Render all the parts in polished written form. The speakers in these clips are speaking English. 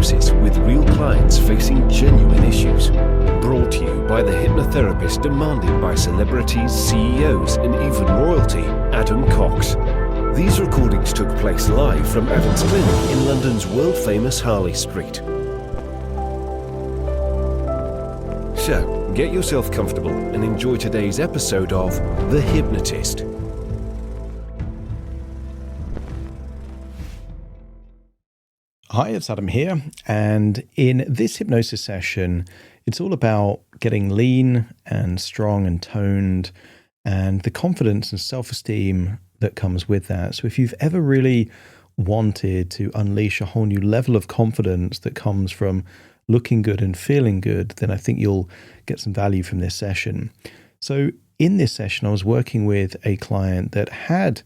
Hypnosis with real clients facing genuine issues. Brought to you by the hypnotherapist demanded by celebrities, CEOs, and even royalty, Adam Cox. These recordings took place live from Adam's clinic in London's world-famous Harley Street. So, get yourself comfortable and enjoy today's episode of The Hypnotist. Hi, it's Adam here, and in this hypnosis session, it's all about getting lean and strong and toned and the confidence and self-esteem that comes with that. So if you've ever really wanted to unleash a whole new level of confidence that comes from looking good and feeling good, then I think you'll get some value from this session. So in this session, I was working with a client that had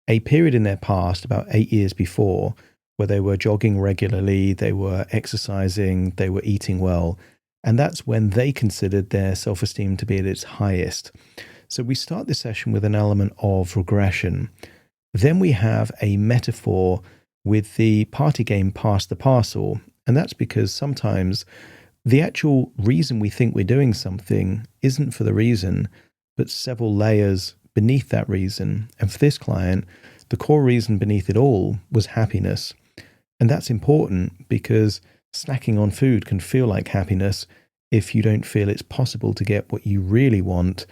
a period in their past, about 8 years before, where they were jogging regularly, they were exercising, they were eating well. And that's when they considered their self-esteem to be at its highest. So we start this session with an element of regression. Then we have a metaphor with the party game Pass the Parcel. And that's because sometimes the actual reason we think we're doing something isn't for the reason, but several layers beneath that reason. And for this client, the core reason beneath it all was happiness. And that's important because snacking on food can feel like happiness if you don't feel it's possible to get what you really want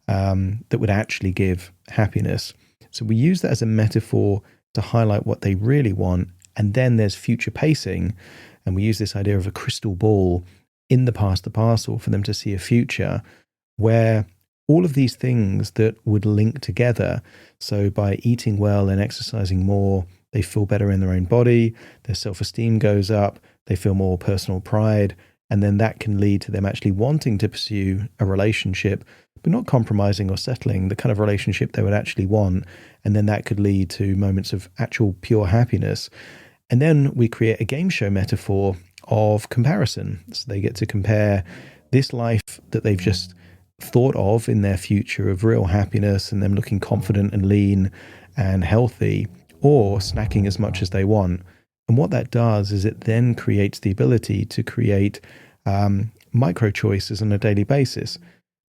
that would actually give happiness. So we use that as a metaphor to highlight what they really want. And then there's future pacing. And we use this idea of a crystal ball in the Pass the Parcel for them to see a future where all of these things that would link together. So by eating well and exercising more, they feel better in their own body, their self-esteem goes up, they feel more personal pride, and then that can lead to them actually wanting to pursue a relationship, but not compromising or settling, the kind of relationship they would actually want. And then that could lead to moments of actual pure happiness. And then we create a game show metaphor of comparison. So they get to compare this life that they've just thought of in their future of real happiness and them looking confident and lean and healthy, or snacking as much as they want. And what that does is it then creates the ability to create micro choices on a daily basis.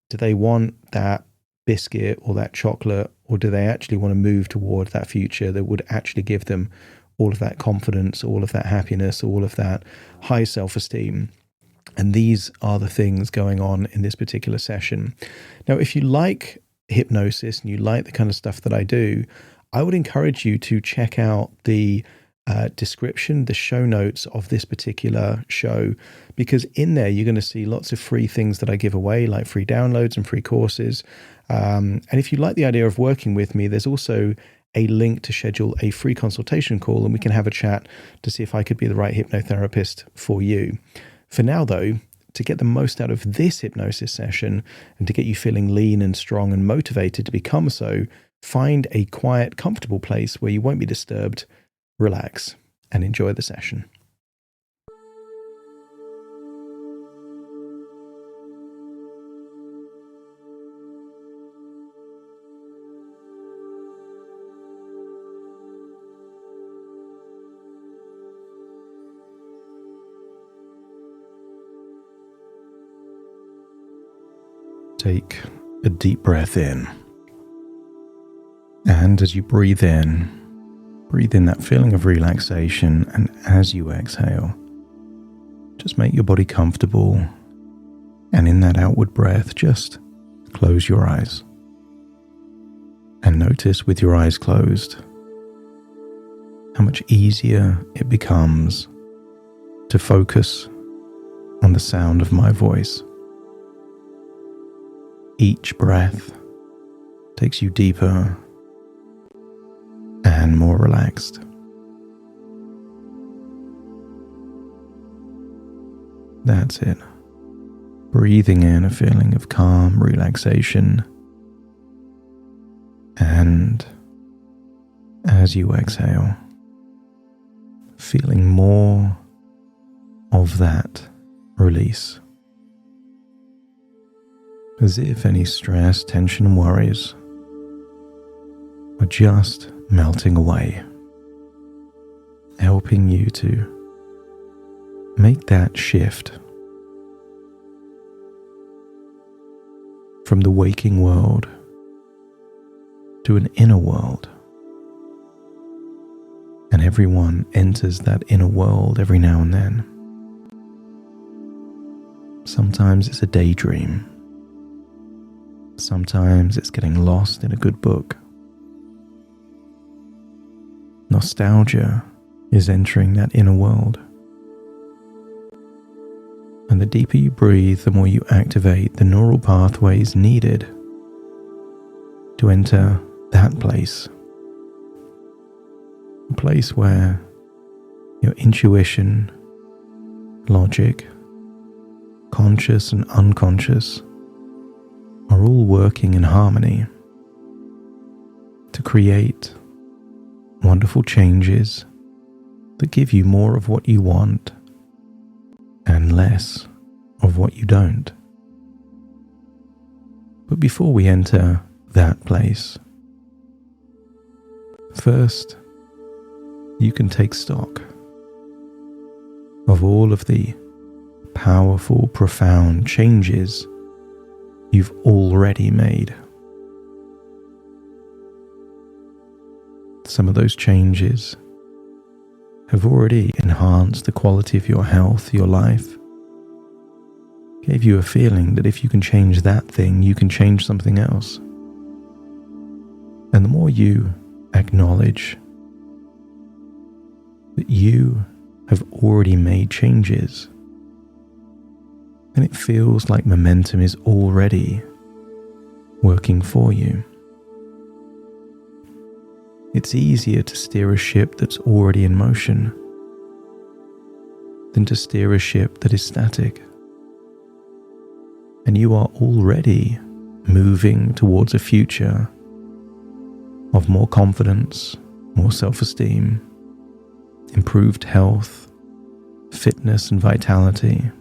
Do they want that biscuit or that chocolate, or do they actually want to move toward that future that would actually give them all of that confidence, all of that happiness, all of that high self-esteem? And these are the things going on in this particular session. Now, if you like hypnosis and you like the kind of stuff that I do, I would encourage you to check out the description, the show notes of this particular show, because in there you're going to see lots of free things that I give away, like free downloads and free courses. And if you like the idea of working with me, there's also a link to schedule a free consultation call, and we can have a chat to see if I could be the right hypnotherapist for you. For now, though, to get the most out of this hypnosis session and to get you feeling lean and strong and motivated to become so, find a quiet, comfortable place where you won't be disturbed, relax, and enjoy the session. Take a deep breath in. And as you breathe in that feeling of relaxation, and as you exhale, just make your body comfortable. And in that outward breath, just close your eyes. And notice with your eyes closed how much easier it becomes to focus on the sound of my voice. Each breath takes you deeper and more relaxed. That's it. Breathing in a feeling of calm relaxation, and as you exhale, feeling more of that release. As if any stress, tension, and worries are just melting away, helping you to make that shift from the waking world to an inner world. And everyone enters that inner world every now and then. Sometimes it's a daydream. Sometimes it's getting lost in a good book. Nostalgia is entering that inner world. And the deeper you breathe, the more you activate the neural pathways needed to enter that place. A place where your intuition, logic, conscious and unconscious are all working in harmony to create wonderful changes that give you more of what you want and less of what you don't. But before we enter that place, first, you can take stock of all of the powerful, profound changes you've already made. Some of those changes have already enhanced the quality of your health, your life, gave you a feeling that if you can change that thing, you can change something else. And the more you acknowledge that you have already made changes, then it feels like momentum is already working for you. It's easier to steer a ship that's already in motion than to steer a ship that is static. And you are already moving towards a future of more confidence, more self-esteem, improved health, fitness and vitality,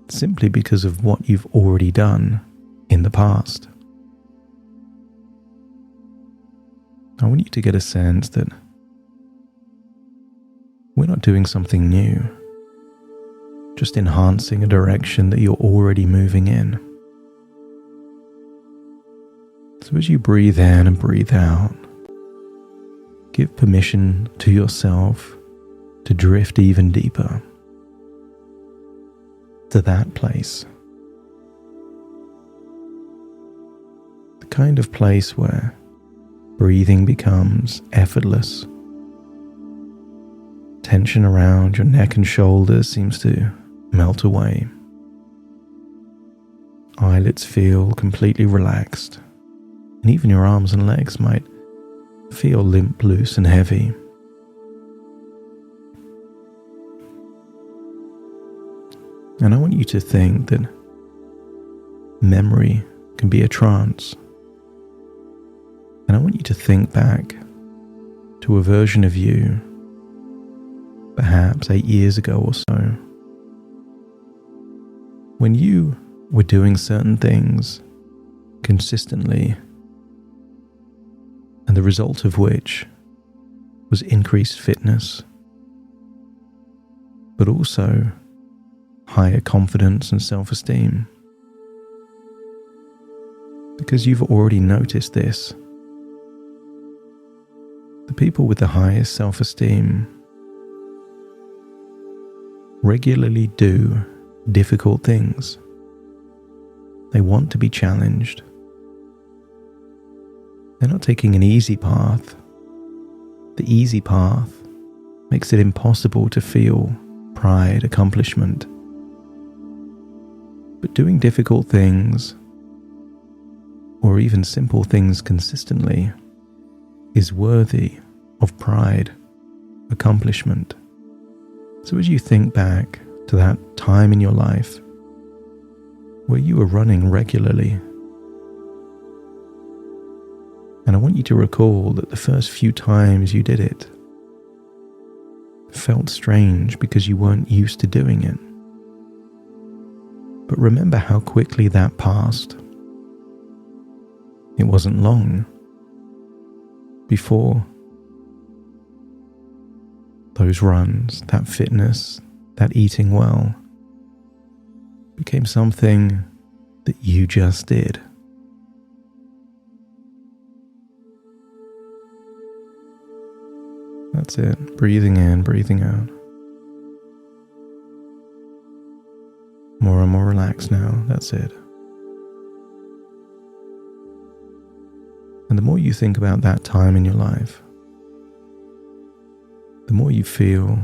simply because of what you've already done in the past. I want you to get a sense that we're not doing something new, just enhancing a direction that you're already moving in. So as you breathe in and breathe out, give permission to yourself to drift even deeper to that place. The kind of place where breathing becomes effortless. Tension around your neck and shoulders seems to melt away. Eyelids feel completely relaxed, and even your arms and legs might feel limp, loose, and heavy. And I want you to think that memory can be a trance. And I want you to think back to a version of you, perhaps 8 years ago or so, when you were doing certain things consistently, and the result of which was increased fitness, but also higher confidence and self-esteem. Because you've already noticed this. The people with the highest self-esteem regularly do difficult things. They want to be challenged. They're not taking an easy path. The easy path makes it impossible to feel pride, accomplishment. But doing difficult things, or even simple things consistently, is worthy of pride, accomplishment. So as you think back to that time in your life where you were running regularly, and I want you to recall that the first few times you did it felt strange because you weren't used to doing it. But remember how quickly that passed. It wasn't long before those runs, that fitness, that eating well became something that you just did. That's it. Breathing in, breathing out. More and more relaxed now. That's it. And the more you think about that time in your life, the more you feel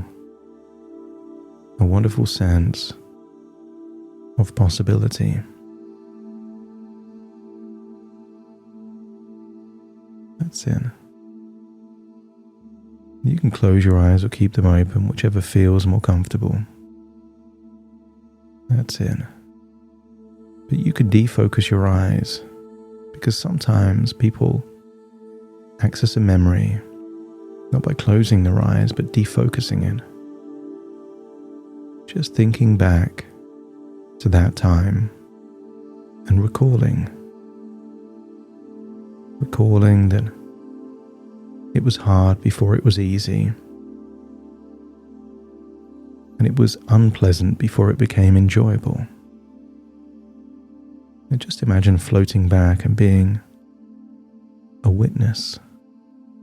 a wonderful sense of possibility. That's it. You can close your eyes or keep them open, whichever feels more comfortable. That's it. But you could defocus your eyes, because sometimes people access a memory, not by closing their eyes, but defocusing it. Just thinking back to that time and recalling that it was hard before it was easy, and it was unpleasant before it became enjoyable. And just imagine floating back and being a witness,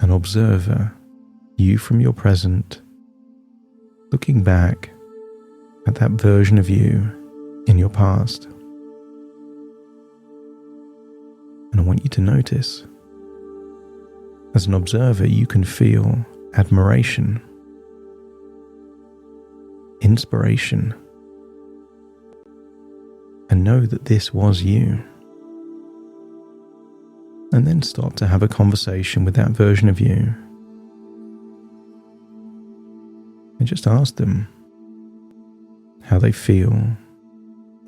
an observer, you from your present, looking back at that version of you in your past. And I want you to notice, as an observer, you can feel admiration, inspiration, and know that this was you. And then start to have a conversation with that version of you. And just ask them how they feel,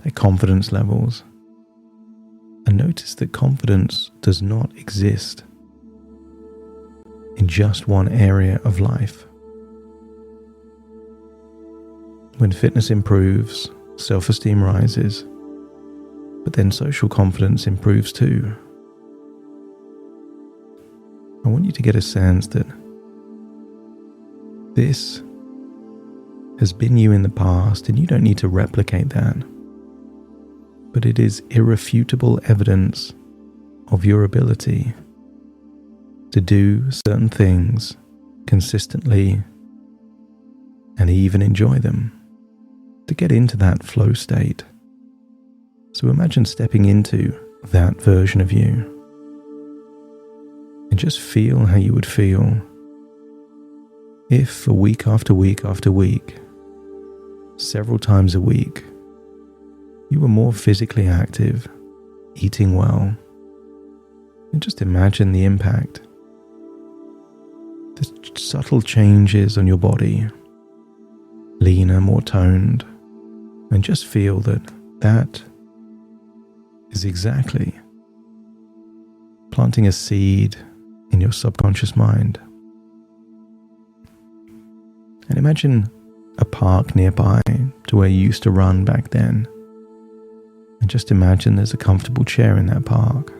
their confidence levels. And notice that confidence does not exist in just one area of life. When fitness improves, self-esteem rises, but then social confidence improves too. I want you to get a sense that this has been you in the past, and you don't need to replicate that. But it is irrefutable evidence of your ability to do certain things consistently and even enjoy them, to get into that flow state. So imagine stepping into that version of you and just feel how you would feel if for week after week after week, several times a week, you were more physically active, eating well, and just imagine the impact, the subtle changes on your body, leaner, more toned, and just feel that that is exactly planting a seed in your subconscious mind. And imagine a park nearby to where you used to run back then. And just imagine there's a comfortable chair in that park.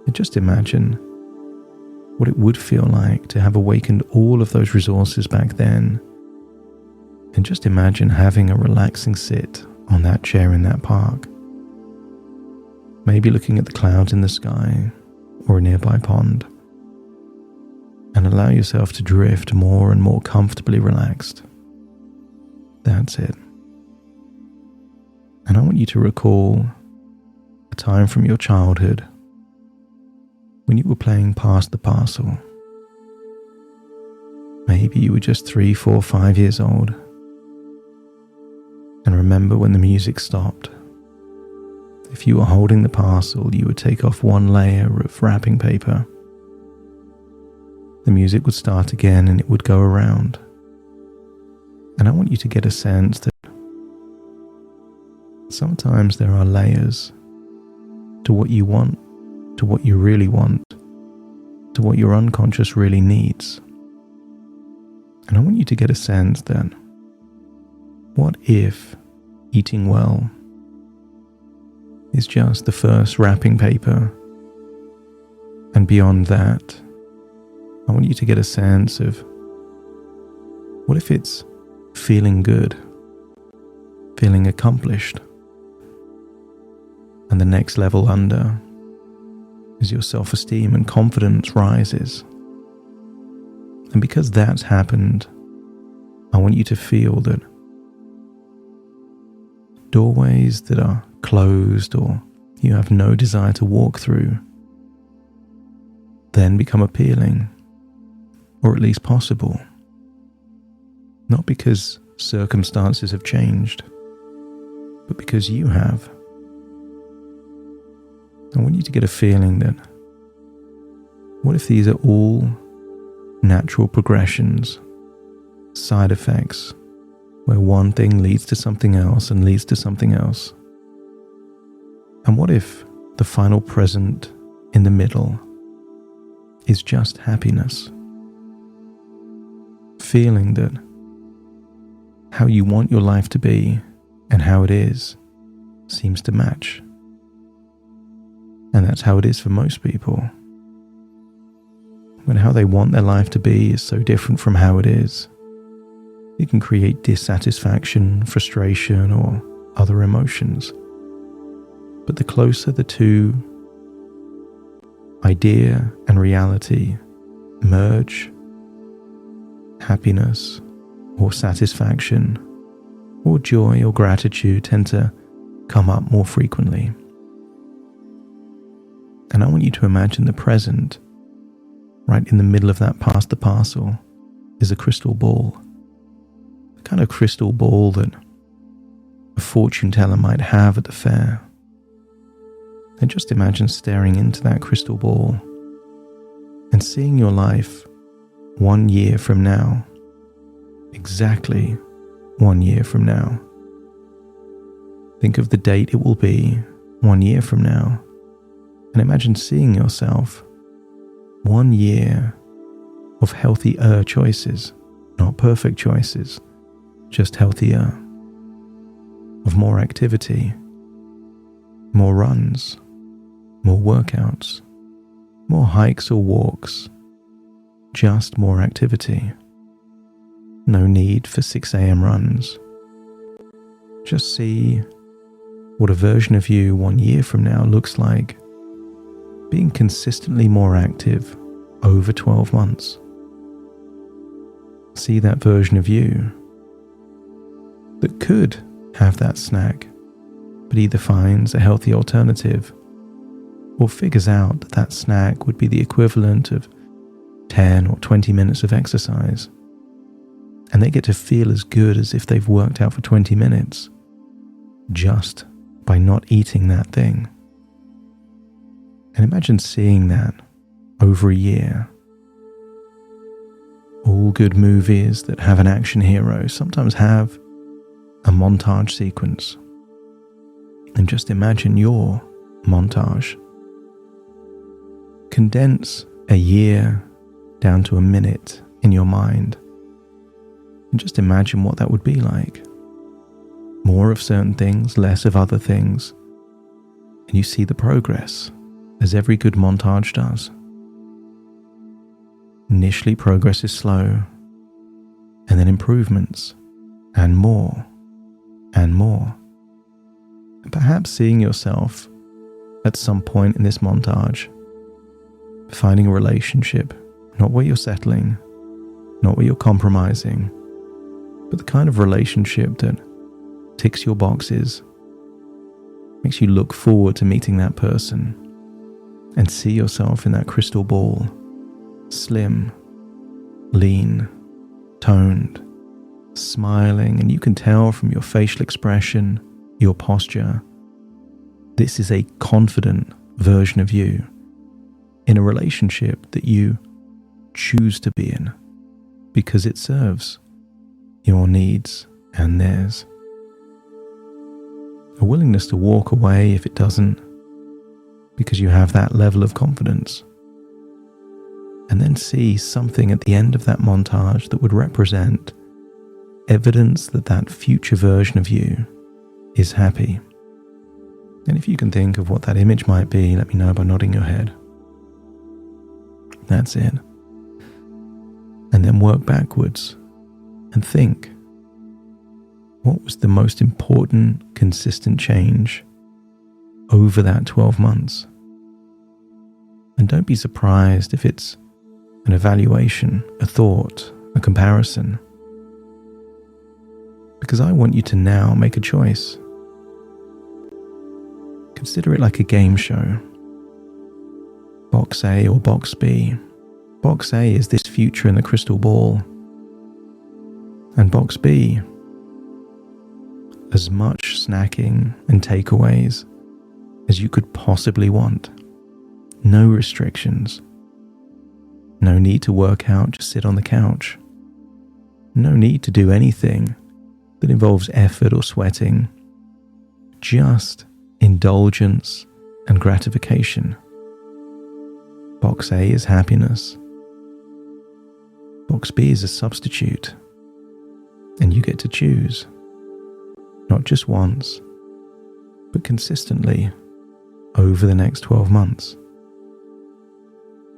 And just imagine what it would feel like to have awakened all of those resources back then. And just imagine having a relaxing sit on that chair in that park. Maybe looking at the clouds in the sky or a nearby pond. And allow yourself to drift more and more comfortably relaxed. That's it. And I want you to recall a time from your childhood when you were playing Pass the Parcel. Maybe you were just 3, 4, 5 years old. And remember when the music stopped. If you were holding the parcel, you would take off one layer of wrapping paper. The music would start again and it would go around. And I want you to get a sense that sometimes there are layers to what you want, to what you really want, to what your unconscious really needs. And I want you to get a sense that what if eating well is just the first wrapping paper, and beyond that, I want you to get a sense of What if it's feeling good, feeling accomplished? And the next level under is your self-esteem and confidence rises. And because that's happened, I want you to feel that doorways that are closed or you have no desire to walk through then become appealing, or at least possible. Not because circumstances have changed, but because you have. I want you to get a feeling that what if these are all natural progressions, side effects, where one thing leads to something else and leads to something else? And what if the final present in the middle is just happiness? Feeling that how you want your life to be and how it is seems to match. And that's how it is for most people. When how they want their life to be is so different from how it is, it can create dissatisfaction, frustration, or other emotions. But the closer the two, idea and reality, merge, happiness or satisfaction or joy or gratitude tend to come up more frequently. And I want you to imagine the present, right in the middle of that past the parcel, is a crystal ball. The kind of crystal ball that a fortune teller might have at the fair. And just imagine staring into that crystal ball and seeing your life 1 year from now, exactly 1 year from now. Think of the date it will be 1 year from now, and imagine seeing yourself 1 year of healthier choices, not perfect choices, just healthier, of more activity, more runs, more workouts, more hikes or walks, just more activity. No need for 6 a.m. runs. Just see what a version of you 1 year from now looks like, being consistently more active over 12 months. See that version of you that could have that snack, but either finds a healthy alternative or figures out that that snack would be the equivalent of 10 or 20 minutes of exercise. And they get to feel as good as if they've worked out for 20 minutes just by not eating that thing. And imagine seeing that over a year. All good movies that have an action hero sometimes have a montage sequence. And just imagine your montage. Condense a year down to a minute in your mind. And just imagine what that would be like. More of certain things, less of other things. And you see the progress, as every good montage does. Initially, progress is slow, and then improvements, and more, and more. And perhaps seeing yourself at some point in this montage, finding a relationship, not where you're settling, not where you're compromising, but the kind of relationship that ticks your boxes, makes you look forward to meeting that person, and see yourself in that crystal ball, slim, lean, toned, smiling, and you can tell from your facial expression, your posture, this is a confident version of you in a relationship that you choose to be in because it serves your needs and theirs. A willingness to walk away if it doesn't, because you have that level of confidence. And then see something at the end of that montage that would represent evidence that that future version of you is happy. And if you can think of what that image might be, let me know by nodding your head. That's it. And then work backwards. And and think, what was the most important, consistent change over that 12 months? And don't be surprised if it's an evaluation, a thought, a comparison. Because I want you to now make a choice. Consider it like a game show. Box A or Box B. Box A is this future in the crystal ball. And Box B, as much snacking and takeaways as you could possibly want. No restrictions. No need to work out, just sit on the couch. No need to do anything that involves effort or sweating. Just indulgence and gratification. Box A is happiness. Box B is a substitute. And you get to choose. Not just once, but consistently over the next 12 months.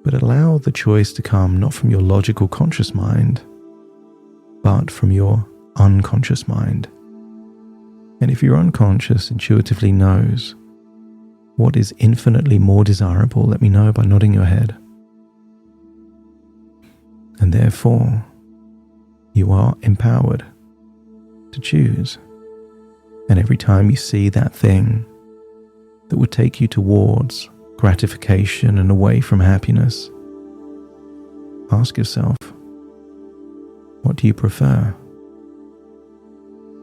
But allow the choice to come not from your logical conscious mind, but from your unconscious mind. And if your unconscious intuitively knows what is infinitely more desirable, let me know by nodding your head. And therefore, you are empowered to choose. And every time you see that thing that would take you towards gratification and away from happiness, ask yourself, what do you prefer?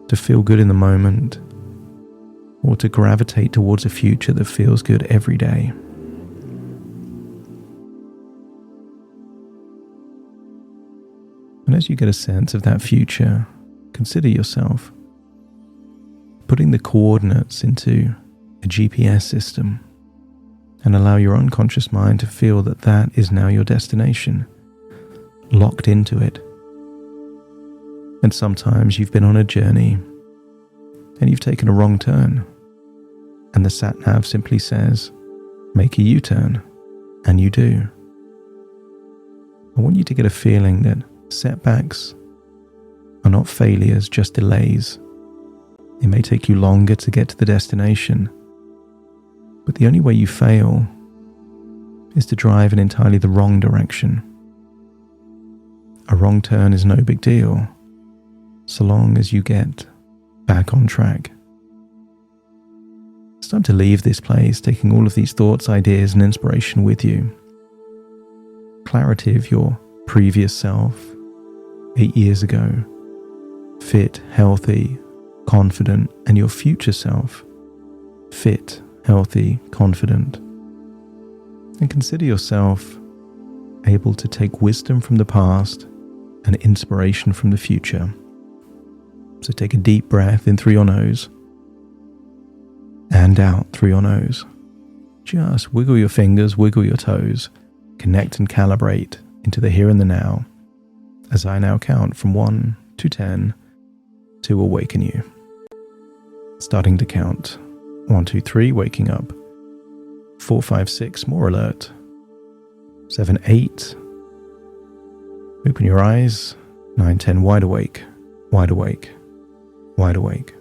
To feel good in the moment, or to gravitate towards a future that feels good every day? And as you get a sense of that future, consider yourself putting the coordinates into a GPS system and allow your unconscious mind to feel that that is now your destination, locked into it. And sometimes you've been on a journey and you've taken a wrong turn, and the sat-nav simply says, make a U-turn, and you do. I want you to get a feeling that setbacks are not failures, just delays. It may take you longer to get to the destination, but the only way you fail is to drive in entirely the wrong direction. A wrong turn is no big deal, so long as you get back on track. It's time to leave this place, taking all of these thoughts, ideas, and inspiration with you. Clarity of your previous self, 8 years ago, fit, healthy, confident, and your future self, fit, healthy, confident. And consider yourself able to take wisdom from the past and inspiration from the future. So take a deep breath in through your nose and out through your nose. Just wiggle your fingers, wiggle your toes, connect and calibrate into the here and the now as I now count from 1 to 10 to awaken you. Starting to count. 1, 2, 3, waking up. 4, 5, 6, more alert. 7, 8. Open your eyes. 9, 10, wide awake, wide awake, wide awake.